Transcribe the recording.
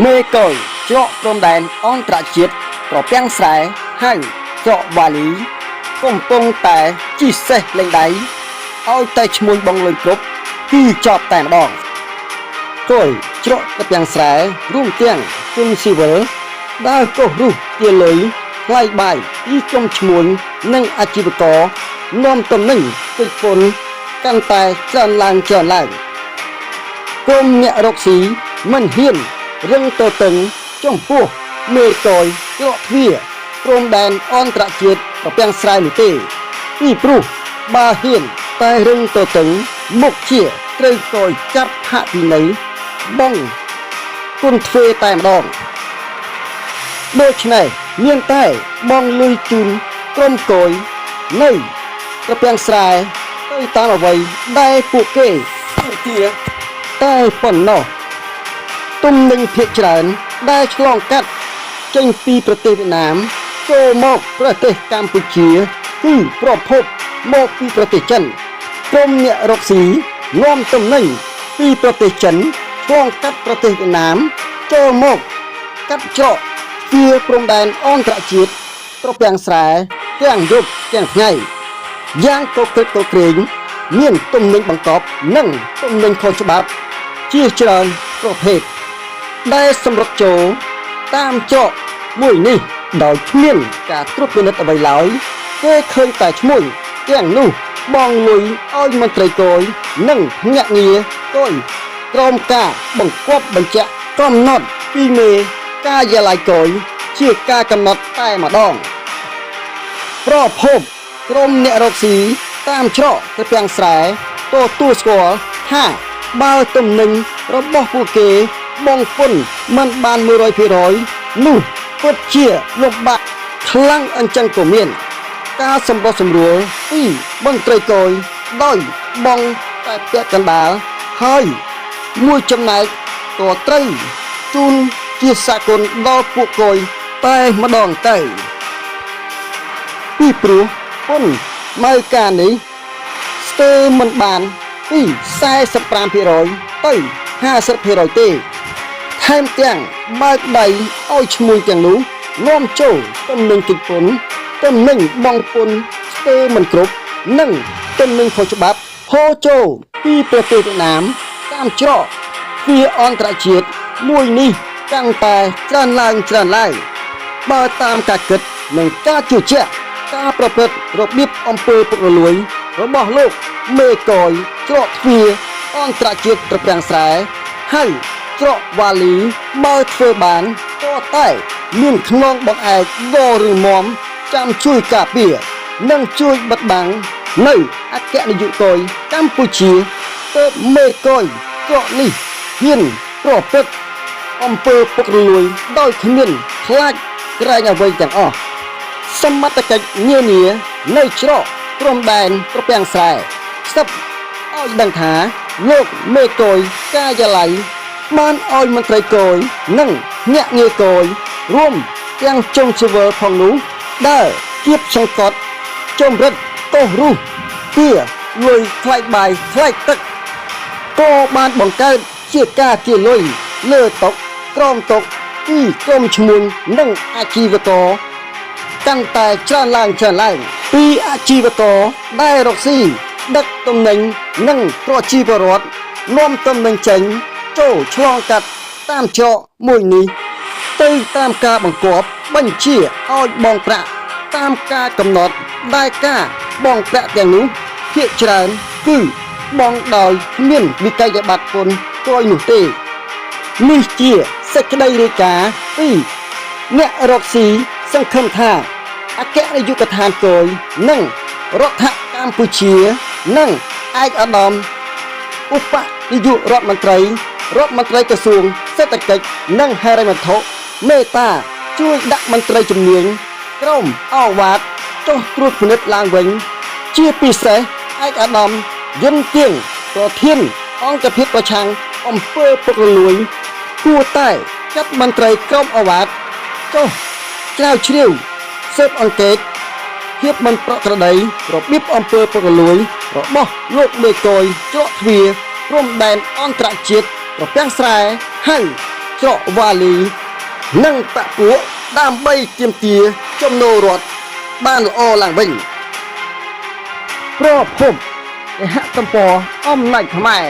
មេកុយច្រកព្រំដែនអន្តរជាតិប្រពាំងស្រែហៅច្រកវ៉ាលីកំពុងតែជិះសេះលេងដៃឲ្យតែឈ្មោះបងលុយគ្រប់គឺចប់តែម្ដងគយច្រកប្រពាំងស្រែរួមទាំងជនស៊ីវិលដើរកោសរុះជាលុយថ្លៃបាយពីក្រុមឈ្មួញនិងអាជីវករនាំទំនិញទឹកពន្ធកាន់តែច្រើនឡើងក្រមអ្នករកស៊ីមិនហ៊ានរឹងតតឹងចំពោះមេកយច្រកទ្វារព្រំដែនអន្តរជាតិប្រពាំងស្រែនោះទេពីព្រោះបើហ៊ានតែរឹងតតឹងមុខជាត្រូវកយចាប់ហាក់ពីនៃបងគុណទ្វេតែម្ដងដូច្នេះមានតែបងលុយជូនក្រុមកយនៅប្រពាំងស្រែទៅតាមអ្វីដែលពួកគេទាតែប៉ុណ្ណោះទំនិញភាគច្រើនដែលឆ្លងកាត់ចេញពីប្រទេសវៀតណាមចូលមកប្រទេសកម្ពុជាគឺប្រភពមកពីប្រទេសចិនក្រុមអ្នករកស៊ីនាំទំនិញពីប្រទេសចិនឆ្លងកាត់ប្រទេសវៀតណាមចូលមកកាត់ច្រកទ្វារព្រំដែនអន្តរជាតិប្រពាំងស្រែទាំងយប់ទាំងថ្ងៃយ៉ាងកុកក្រឹកកក្រែងមានទំនិញបង្កប់និងទំនិញខុសច្បាប់ជាច្រើនប្រភេទដែលសម្រុកចូលតាមច្រកមួយនេះដោយគ្មានការត្រួតពិនិត្យអ្វីឡើយគេឃើញតែឈ្មោះទាំងនោះបងលុយឲ្យមន្ត្រីគយនិងភ្នាក់ងារគយក្រោមការបង្គាប់បញ្ជាក់កំណត់ពីមេការិយាល័យគយជាការកំណត់តែម្ដងប្រភពក្រុមអ្នករកស៊ីតាមច្រកប្រពាំងស្រែទទួលស្គាល់ថាបើទំនិញរបស់ពួកគេបងពុនមិនបាន 100% នោះពិតជាលំបាកខ្លាំងអញ្ចឹងក៏មានការសម្រុះសម្រួលពីមន្ត្រីគយដោយបងតែពាក់កណ្ដាលហើយមួយចំណែកក៏ត្រូវជូនជាសាគុណដល់ពួកគយតែម្ដងទៅពីព្រោះពុនម៉ៅការនេះស្ទើរមិនបានពី 45% ទៅ 50% ទេថែមទាំងបើកដៃឲ្យឈ្មោះទាំងនោះនាំចូលទំនិញទឹកពន្ធទំនិញបងពុនស្ទើរមិនគ្រប់និងទំនិញខុសច្បាប់ហូរចូលពីប្រទេសវៀតណាមតាមច្រកទ្វារអន្តរជាតិមួយនេះកាន់តែច្រើនឡើងបើតាមការគិតនិងការជឿជាក់ការប្រព្រឹត្តរបៀបអំពើពុករលួយរបស់លោកមេកយច្រកទ្វារអន្តរជាតិប្រពាំងស្រែហើយច្រកវ៉ាលីបើធ្វើបានក៏តែមានខ្នងបង្អែកវរឹងមាំចាំជួយការពារនិងជួយបិទបាំងនៅអគ្គនាយកគយកម្ពុជាទើបមេកយច្រកនេះហ៊ានប្រព្រឹត្តអំពើពុករលួយដោយគ្មានខ្លាចក្រែងអ្វីទាំងអស់សមត្ថកិច្ចនានានៅច្រកព្រំដែនប្រពាំងស្រែស្ទើរឲ្យដឹងថាលោកមេកយការិយាល័យបានឲ្យមន្ត្រីគយនិងអ្នកងារគយរួមទាំងចុងជីវិលផងនោះដើរគៀបសង្កត់ចំរិតកោសរុះទាលុយថ្លៃបាយថ្លៃទឹកក៏បានបង្កើតជាការទាលុយលើតុក្រោមតុពីក្រុមឈ្មួញនិងអាជីវករកាន់តែច្រើនឡើងពីអាជីវករដែលរកស៊ីដឹកទំនិញនិងប្រជាពលរដ្ឋនាំទំនិញចេញចូលឆ្លងកាត់តាមច្រកមួយនេះទៅតាមការបង្គាប់បញ្ជាឲ្យបងប្រាក់តាមការកំណត់ដែលការបងប្រាក់ទាំងនោះភាគច្រើនគឺបងដោយគ្មានវិក័យប័ត្រពន្ធគយនោះទេនេះជាសេចក្តីរាយការណ៍ពីអ្នករកស៊ីសង្ឃឹមថាអគ្គនាយកដ្ឋានគយនិងរដ្ឋកម្ពុជានិងឯកឧត្តមឧបនាយករដ្ឋមន្ត្រីក្រសួងសេដ្ឋកិច្ចនិងហិរញ្ញវត្ថុមេត្តាជួយដាក់មន្ត្រីជំនាញក្រុមអវ៉ាតចុះត្រួតពិនិត្យឡើងវិញជាពិសេសឯកឧត្តមយុនទៀងប្រធានអង្គភាពប្រឆាំងអំពើពុករលួយគួរតែចាត់មន្ត្រីក្រុមអវ៉ាតចុះស្រាវជ្រាវស៊ើបអង្កេតភាពមិនប្រក្រតីរបៀបអំពើពុករលួយរបស់លោកមេកយច្រកទ្វារព្រំដែនអន្តរជាតិប្រពាំងស្រែហៅ ច្រកវ៉ាលីនិងបពួកដើម្បីទាមទារចំណូលរដ្ឋបានល្អឡើងវិញប្រភពគេហទំព័រអំណាចខ្មែរ